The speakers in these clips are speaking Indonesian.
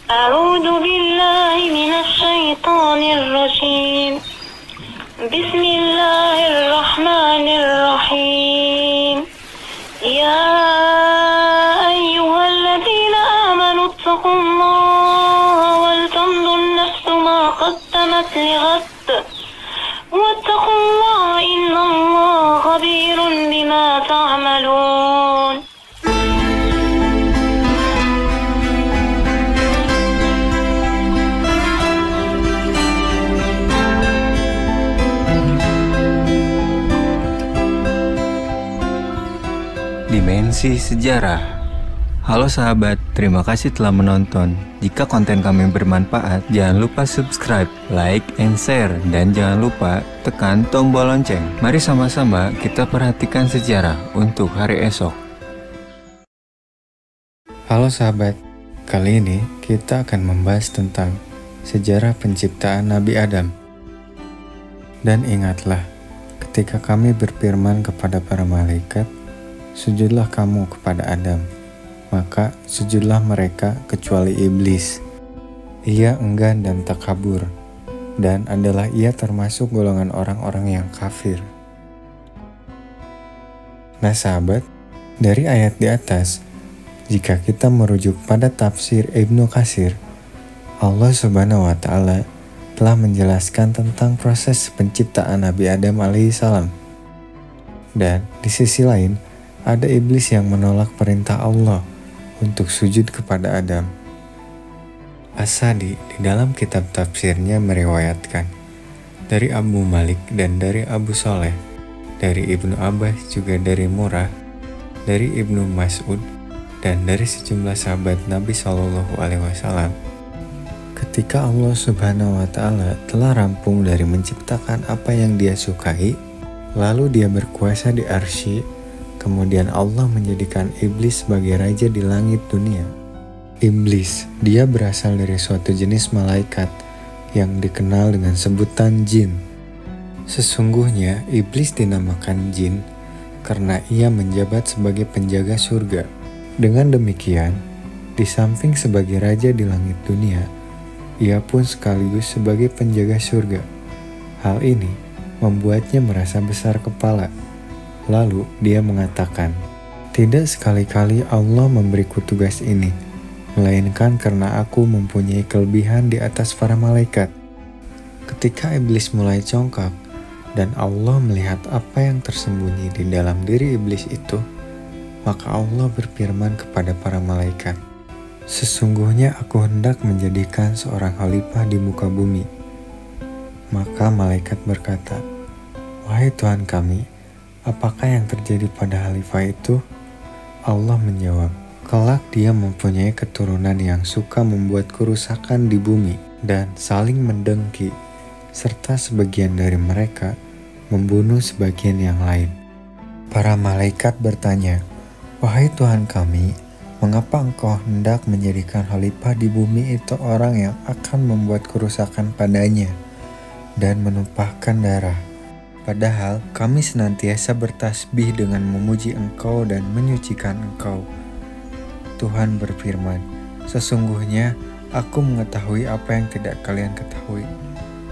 أعوذ بالله من الشيطان الرجيم. بسم الله الرحمن الرحيم. يا أيها الذين آمنوا اتقوا الله ولتنظر نفس ما قدمت لغد واتقوا الله إن الله خبير بما تعملون. Dimensi Sejarah. Halo sahabat, terima kasih telah menonton. Jika konten kami bermanfaat, jangan lupa subscribe, like, and share. Dan jangan lupa tekan tombol lonceng. Mari sama-sama kita perhatikan sejarah untuk hari esok. Halo sahabat, kali ini kita akan membahas tentang sejarah penciptaan Nabi Adam. Dan ingatlah, ketika kami berfirman kepada para malaikat, sujudlah kamu kepada Adam. Maka sujudlah mereka kecuali iblis. Ia enggan dan takabur, dan adalah ia termasuk golongan orang-orang yang kafir. Nah sahabat, dari ayat di atas, jika kita merujuk pada tafsir Ibnu Katsir, Allah Subhanahu wa Ta'ala telah menjelaskan tentang proses penciptaan Nabi Adam alaihissalam. Dan di sisi lain, ada iblis yang menolak perintah Allah untuk sujud kepada Adam. As-Sadi di dalam kitab tafsirnya meriwayatkan dari Abu Malik dan dari Abu Soleh, dari Ibnu Abbas juga dari Murrah, dari Ibnu Mas'ud, dan dari sejumlah sahabat Nabi Shallallahu Alaihi Wasallam. Ketika Allah Subhanahu wa Ta'ala telah rampung dari menciptakan apa yang Dia sukai, lalu Dia berkuasa di arsy. Kemudian Allah menjadikan iblis sebagai raja di langit dunia. Iblis, dia berasal dari suatu jenis malaikat yang dikenal dengan sebutan jin. Sesungguhnya iblis dinamakan jin karena ia menjabat sebagai penjaga surga. Dengan demikian, di samping sebagai raja di langit dunia, ia pun sekaligus sebagai penjaga surga. Hal ini membuatnya merasa besar kepala. Lalu dia mengatakan, tidak sekali-kali Allah memberiku tugas ini, melainkan karena aku mempunyai kelebihan di atas para malaikat. Ketika iblis mulai congkak, dan Allah melihat apa yang tersembunyi di dalam diri iblis itu, maka Allah berfirman kepada para malaikat, sesungguhnya aku hendak menjadikan seorang khalifah di muka bumi. Maka malaikat berkata, wahai Tuhan kami, apakah yang terjadi pada khalifah itu? Allah menjawab, kelak dia mempunyai keturunan yang suka membuat kerusakan di bumi dan saling mendengki, serta sebagian dari mereka membunuh sebagian yang lain. Para malaikat bertanya, wahai Tuhan kami, mengapa engkau hendak menjadikan khalifah di bumi itu orang yang akan membuat kerusakan padanya dan menumpahkan darah? Padahal kami senantiasa bertasbih dengan memuji Engkau dan menyucikan Engkau. Tuhan berfirman, sesungguhnya aku mengetahui apa yang tidak kalian ketahui.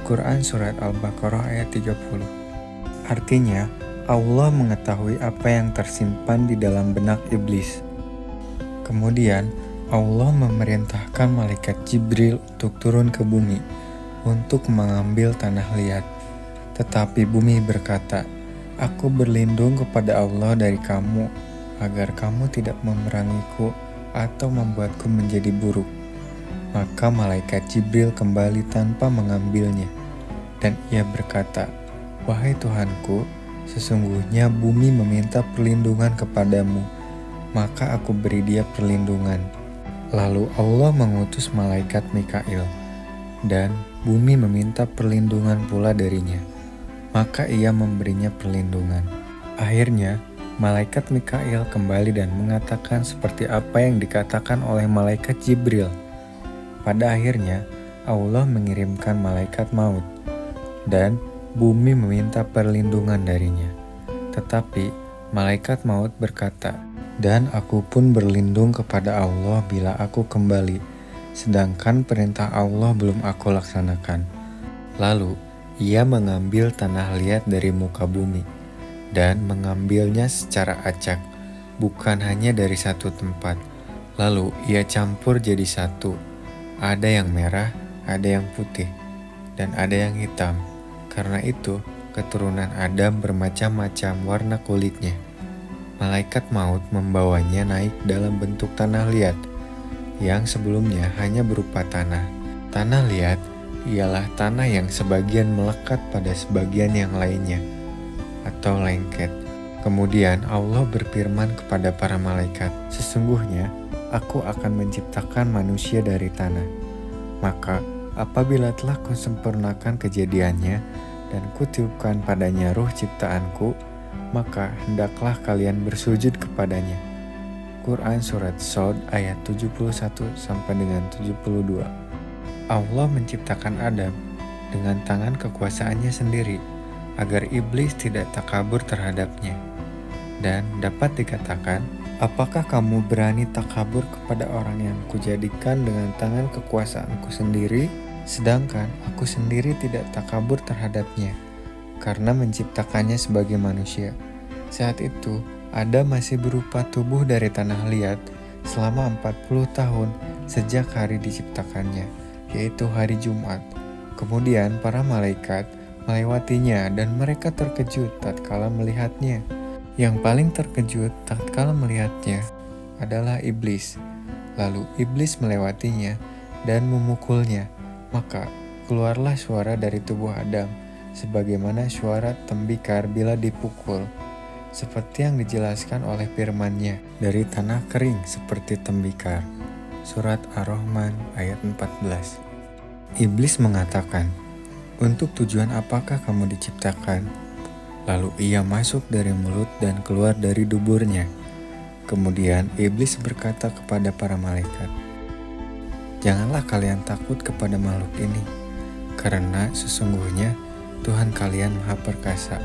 Quran Surat Al-Baqarah ayat 30. Artinya, Allah mengetahui apa yang tersimpan di dalam benak iblis. Kemudian, Allah memerintahkan malaikat Jibril untuk turun ke bumi untuk mengambil tanah liat. Tetapi bumi berkata, aku berlindung kepada Allah dari kamu, agar kamu tidak memerangiku atau membuatku menjadi buruk. Maka malaikat Jibril kembali tanpa mengambilnya. Dan ia berkata, wahai Tuhanku, sesungguhnya bumi meminta perlindungan kepadamu, maka aku beri dia perlindungan. Lalu Allah mengutus malaikat Mikail, dan bumi meminta perlindungan pula darinya. Maka ia memberinya perlindungan. Akhirnya, malaikat Mikail kembali dan mengatakan seperti apa yang dikatakan oleh malaikat Jibril. Pada akhirnya, Allah mengirimkan malaikat maut, dan bumi meminta perlindungan darinya. Tetapi, malaikat maut berkata, dan aku pun berlindung kepada Allah bila aku kembali, sedangkan perintah Allah belum aku laksanakan. Lalu ia mengambil tanah liat dari muka bumi dan mengambilnya secara acak, bukan hanya dari satu tempat. Lalu ia campur jadi satu, ada yang merah, ada yang putih, dan ada yang hitam. Karena itu keturunan Adam bermacam-macam warna kulitnya. Malaikat maut membawanya naik dalam bentuk tanah liat, yang sebelumnya hanya berupa tanah. Tanah liat ialah tanah yang sebagian melekat pada sebagian yang lainnya, atau lengket. Kemudian Allah berfirman kepada para malaikat, "Sesungguhnya aku akan menciptakan manusia dari tanah. Maka apabila telah kusempurnakan kejadiannya dan kutiupkan padanya ruh ciptaanku, maka hendaklah kalian bersujud kepadanya." Quran Surat Shad ayat 71 sampai dengan 72. Allah menciptakan Adam dengan tangan kekuasaannya sendiri agar iblis tidak takabur terhadapnya. Dan dapat dikatakan, apakah kamu berani takabur kepada orang yang kujadikan dengan tangan kekuasaanku sendiri, sedangkan aku sendiri tidak takabur terhadapnya, karena menciptakannya sebagai manusia. Saat itu, Adam masih berupa tubuh dari tanah liat selama 40 tahun sejak hari diciptakannya, yaitu hari Jumat. Kemudian para malaikat melewatinya dan mereka terkejut tatkala melihatnya. Yang paling terkejut tatkala melihatnya adalah iblis. Lalu iblis melewatinya dan memukulnya. Maka keluarlah suara dari tubuh Adam, sebagaimana suara tembikar bila dipukul, seperti yang dijelaskan oleh firman-Nya, dari tanah kering seperti tembikar. Surat Ar-Rahman ayat 14. Iblis mengatakan, "Untuk tujuan apakah kamu diciptakan?" Lalu ia masuk dari mulut dan keluar dari duburnya. Kemudian iblis berkata kepada para malaikat, "Janganlah kalian takut kepada makhluk ini, karena sesungguhnya Tuhan kalian Maha Perkasa.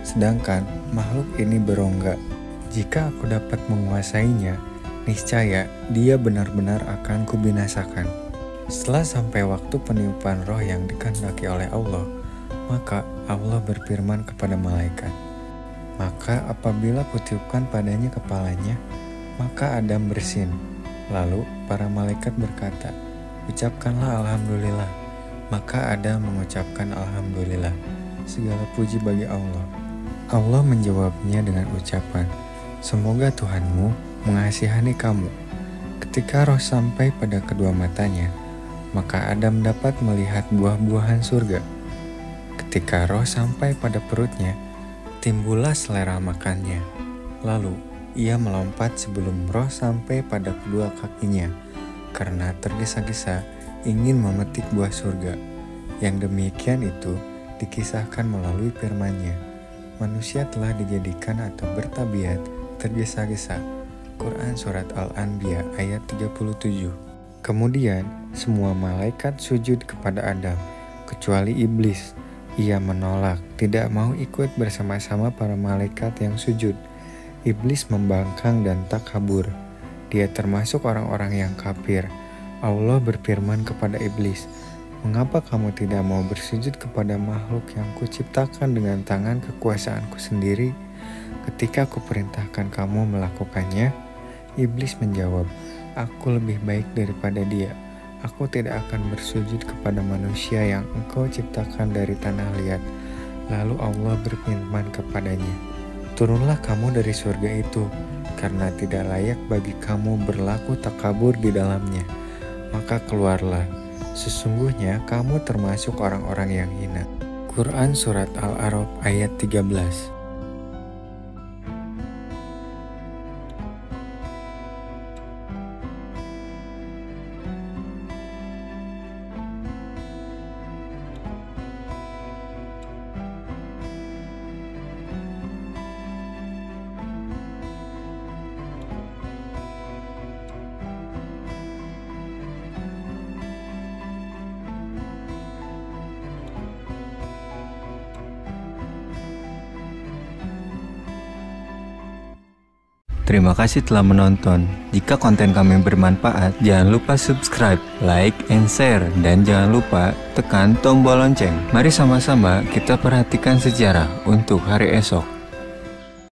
Sedangkan makhluk ini berongga. Jika aku dapat menguasainya, niscaya dia benar-benar akan kubinasakan." Setelah sampai waktu peniupan roh yang dikehendaki oleh Allah, maka Allah berfirman kepada malaikat, "Maka apabila kutiupkan padanya kepalanya, maka Adam bersin." Lalu para malaikat berkata, "Ucapkanlah Alhamdulillah." Maka Adam mengucapkan Alhamdulillah. Segala puji bagi Allah. Allah menjawabnya dengan ucapan, "Semoga Tuhanmu mengasihani kamu." Ketika roh sampai pada kedua matanya, maka Adam dapat melihat buah-buahan surga. Ketika roh sampai pada perutnya, timbullah selera makannya. Lalu ia melompat sebelum roh sampai pada kedua kakinya, karena tergesa-gesa ingin memetik buah surga. Yang demikian itu dikisahkan melalui firman-Nya, manusia telah dijadikan atau bertabiat tergesa-gesa. Quran Surat Al-Anbiya ayat 37. Kemudian semua malaikat sujud kepada Adam, kecuali iblis. Ia menolak, tidak mau ikut bersama-sama para malaikat yang sujud. Iblis membangkang dan takabur. Dia termasuk orang-orang yang kafir. Allah berfirman kepada iblis, "Mengapa kamu tidak mau bersujud kepada makhluk yang kuciptakan dengan tangan kekuasaanku sendiri ketika kuperintahkan kamu melakukannya?" Iblis menjawab, "Aku lebih baik daripada dia. Aku tidak akan bersujud kepada manusia yang engkau ciptakan dari tanah liat." Lalu Allah berfirman kepadanya, "Turunlah kamu dari surga itu, karena tidak layak bagi kamu berlaku takabur di dalamnya. Maka keluarlah, sesungguhnya kamu termasuk orang-orang yang hina." Quran Surat Al-A'raf ayat 13. Terima kasih telah menonton. Jika konten kami bermanfaat, jangan lupa subscribe, like, and share. Dan jangan lupa tekan tombol lonceng. Mari sama-sama kita perhatikan sejarah untuk hari esok.